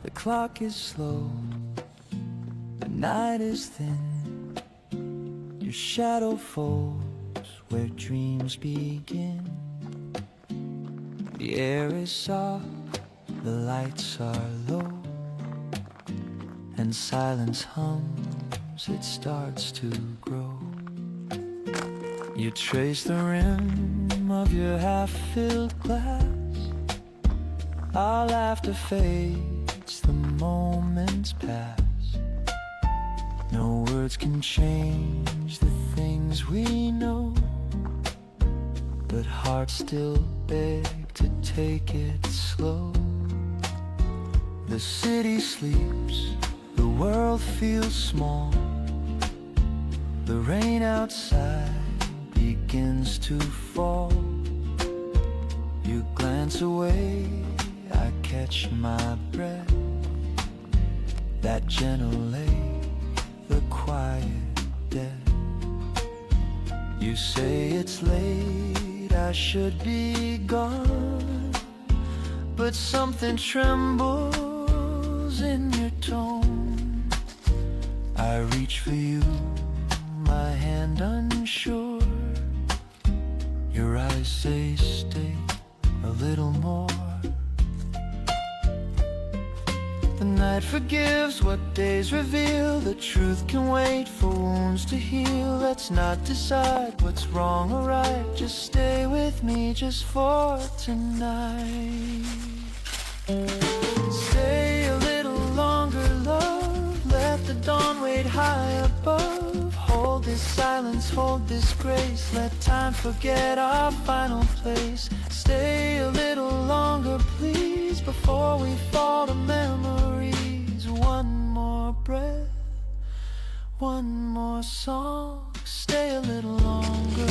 The clock is slow, the night is thin. Your shadow falls where dreams begin. The air is soft, the lights are low, and silence hums, it starts to grow. You trace the rim of your half-filled glass. Our laughter fades, the moments pass. No words can change the things we know, but hearts still beg to take it slow. The city sleeps, the world feels small. The rain outside begins to fall. You glance away, I catch my breath. That gentle lay, the quiet death. You say it's late, I should be gone, but something trembles in your tone. I reach for you, my hand unsure. Your eyes say stay a little more. The night forgives what days reveal. The truth can wait for wounds to heal. Let's not decide what's wrong or right. Just stay with me just for tonight. Stay a little longer, love. Let the dawn wait high above. Hold this silence, hold this grace. Let time forget our final place. Stay a little longer, please, before we fall to memories. One more breath, one more song. Stay a little longer.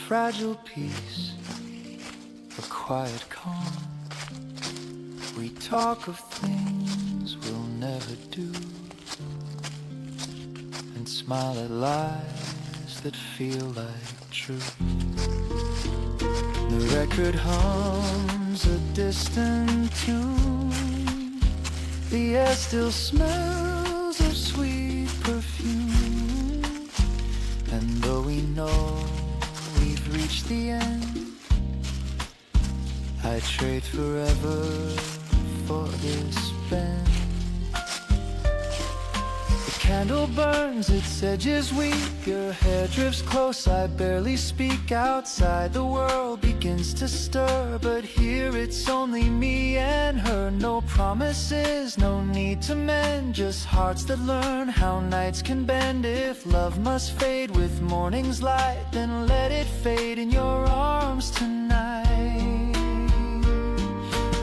Fragile peace, a quiet calm. We talk of things we'll never do, and smile at lies that feel like truth. The record hums a distant tune. The air still smells of sweet perfume, and though we know we've reached the end, I trade forever for this bend. The candle burns, its edges weak. Your hair drifts close, I barely speak. Outside the world begins to stir, but here it's only me and her. No promises, no need to mend, just hearts that learn how nights can bend. If love must fade with morning's light, then let it fade in your arms tonight.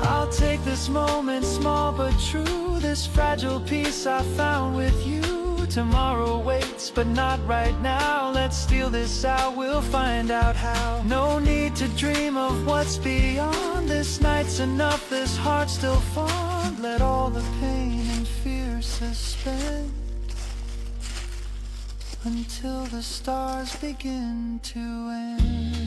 I'll take this moment, small but true, this fragile peace I found with you. Tomorrow waits, but not right now. Let's steal this out, we'll find out how. No need to dream of what's beyond. This night's enough, this heart's still fond. Let all the pain and fear suspend until the stars begin to end.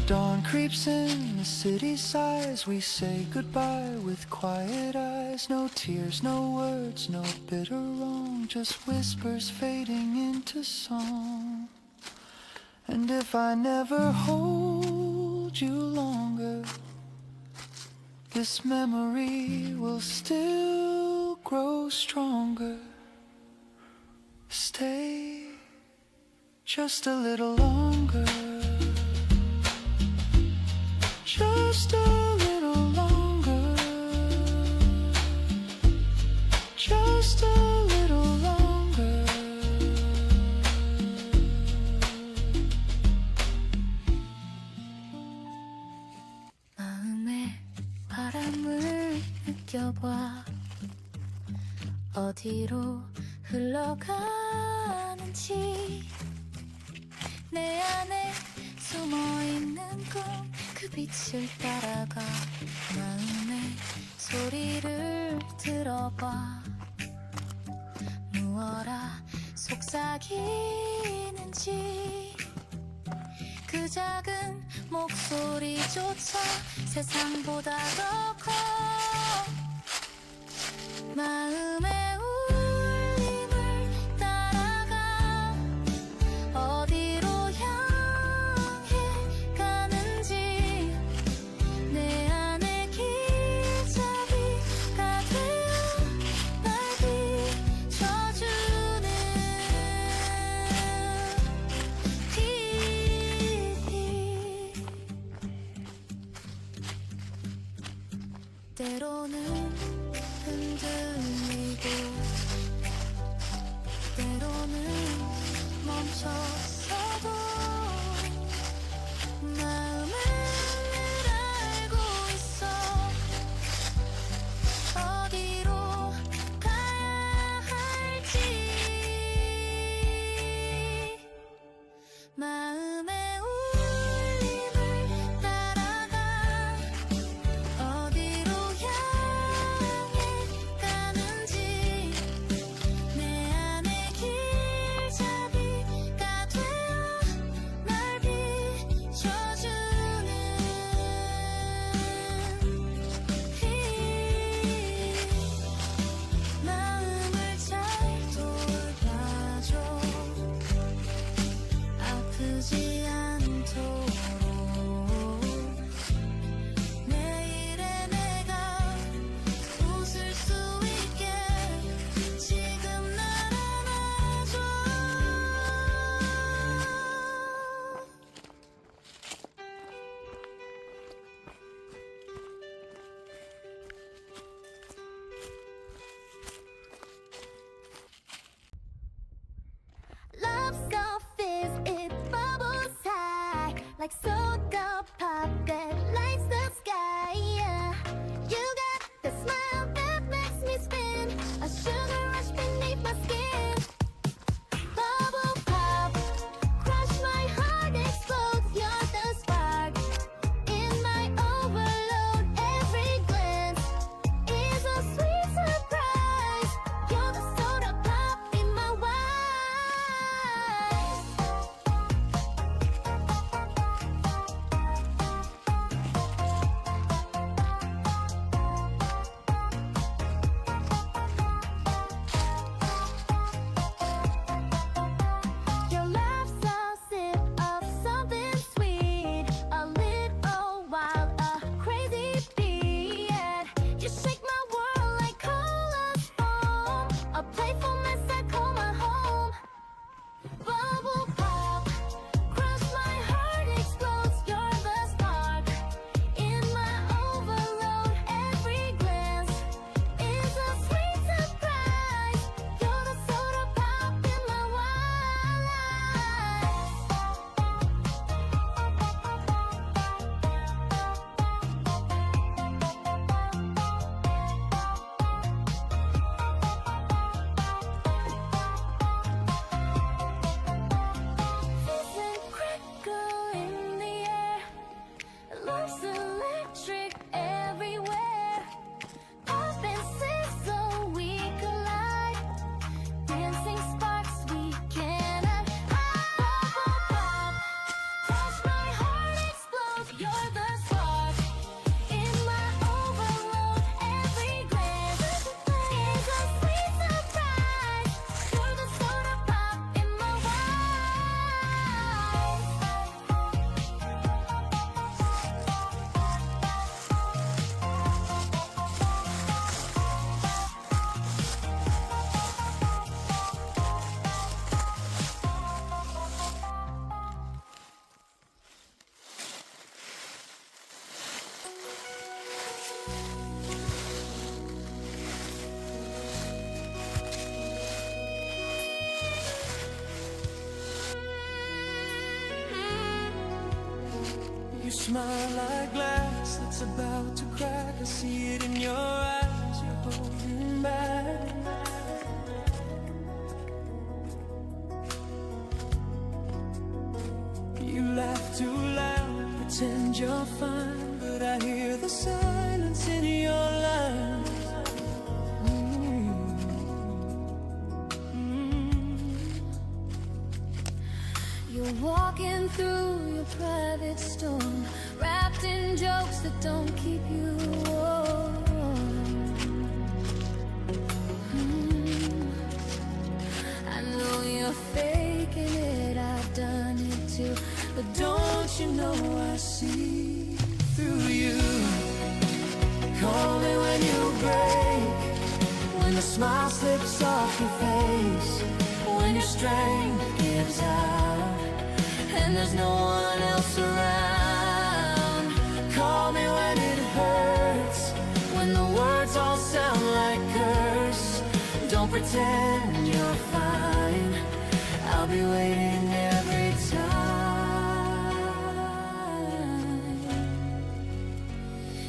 Dawn creeps in, the city sighs. We say goodbye with quiet eyes. No tears, no words, no bitter wrong, just whispers fading into song. And if I never hold you longer, this memory will still grow stronger. Stay just a little longer. Just a little longer. Just a little longer. 살펴봐. 어디로 흘러가는지 내 안에 숨어있는 꿈, 그 빛을 따라가 마음의 소리를 들어봐. 누워라 속삭이는지 그 작은 목소리조차 세상보다 더 커. 마음의 울림을 따라가 어디로 향해 가는지 내 안에 길잡이가 되어 날 비춰주는 빛. 때로는 흔들리고 때로는 멈춰서도 마음은 늘 알고 있어. 어디로 가야 할지. 마음의 울림을 따라가 어디로 향해 가는지 내 안에 길잡이가 되어 날 비춰주는 빛. 마음을 잘 돌봐줘. 아프지 않도록 내일의 내가 웃을 수 있게 지금 날 안아줘. Love so fizz, it bubbles high like soda pop that lights the sky. Yeah. You got the smile that makes me spin, a sugar rush beneath my skin. Bubble pop, crush my heart, explodes. You're the spark in my overload. Every glance is a sweet surprise. You're the soda pop in my wine. Your laugh's a sip of something sweet, a little wild, a crazy beat. You shake my world like colas foam, a playful mess I call my home. Bubble pop, crush my heart, explodes. You're the spark in my overload. Every glance is a sweet surprise. You're the soda pop in my Fizz and crackle in the air. Love's electric everywhere. Pop and sizzle, we collide. Dancing sparks, we cannot hide. Bubble pop, crush my heart, explodes. You're the spark in my overload. Every glance is a sweet surprise. You're the soda pop in my wine. You smile like glass that's about to crack. I see it in your eyes. holding back. You laugh too loud, pretend you're fine, but I hear the silence in your lies. You're walking through your private storm, wrapped in jokes that don't keep you warm. I know you're faking it, I've done it too, but Don't you know I see through you? Call me when you break, when the smile slips off your face, when your strength gives out and there's no one else around. Call me when it hurts, when the words all sound like curse. Don't pretend you're fine, I'll be waiting every time.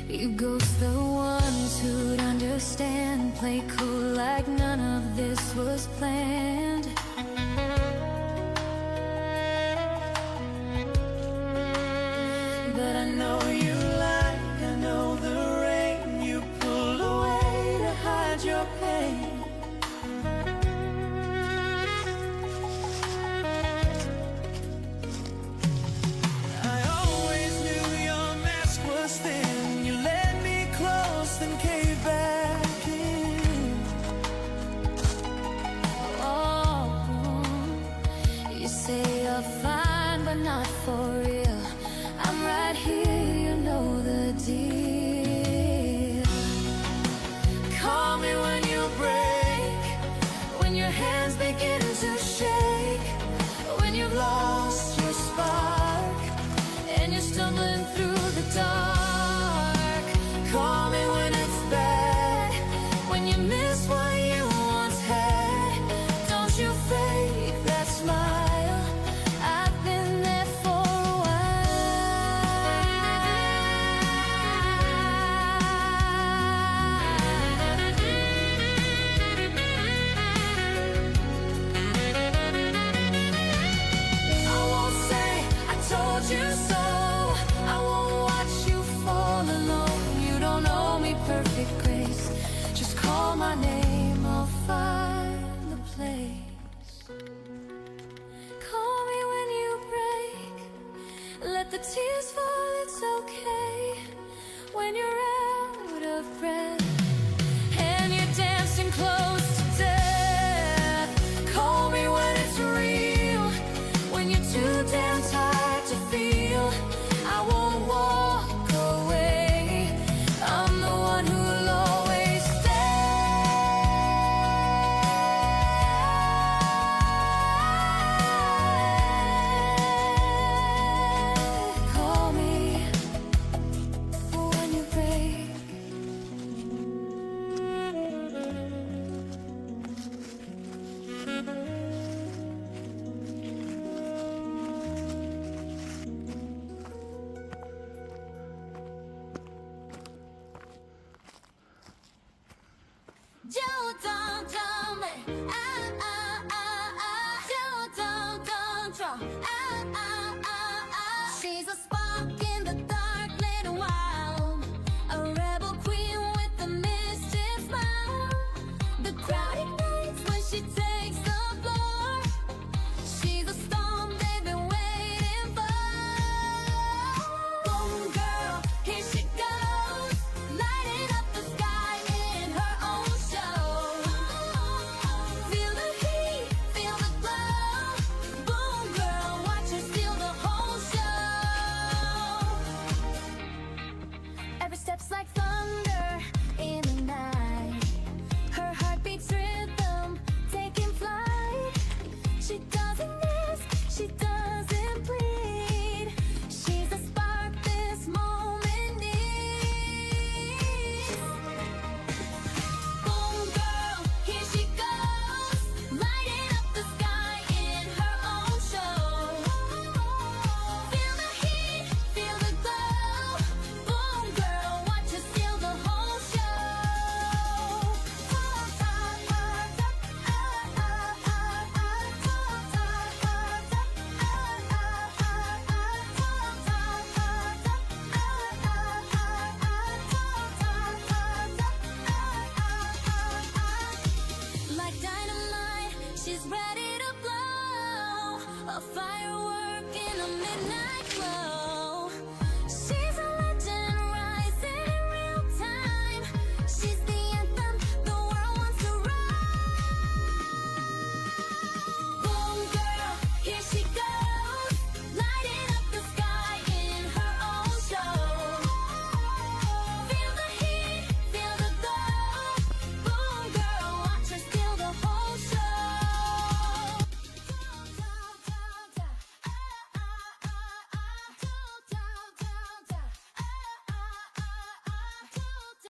you ghost the ones who'd understand, play cool like none of this was planned. But I know you like, I know the rain you pull away to hide your pain. I always knew your mask was thin. You let me close, then cave back in. Oh, you say you're fine, but not for real. I'm right here, you know the deal. Call me when you break, when your hands begin to shake, when you've lost your spark And you're stumbling through the dark. Call me when it's bad, When you miss what you once had, don't you fake that smile. I've been there for a I won't say I told you so, I won't watch you fall alone. You don't owe me perfect grace. Just call my name, I'll find the place. Call me when you break. Let the tears fall, it's okay. When you're out of breath and you're dancing close to death. Call me when it's real, When you're too damn tired to feel. a firework in a midnight glow.